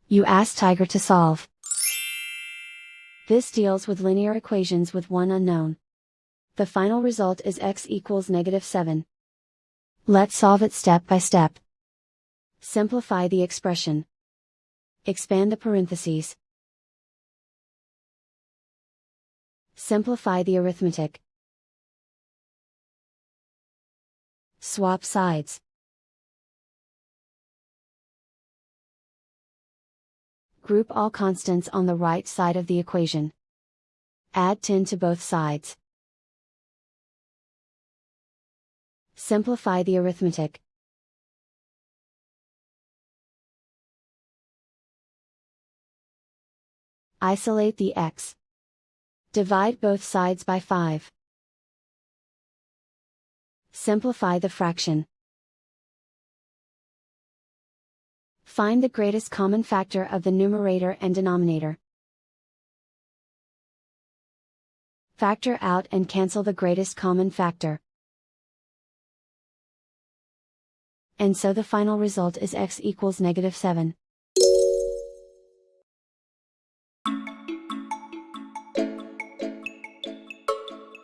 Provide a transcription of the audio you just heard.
You ask Tiger to solve. This deals with linear equations with one unknown. The final result is x equals -7. Let's solve it step by step. Simplify the expression. Expand the parentheses. Simplify the arithmetic. Swap sides. Group all constants on the right side of the equation. Add 10 to both sides. Simplify the arithmetic. Isolate the x. Divide both sides by 5. Simplify the fraction. Find the greatest common factor of the numerator and denominator. Factor out and cancel the greatest common factor. And so the final result is x equals -7.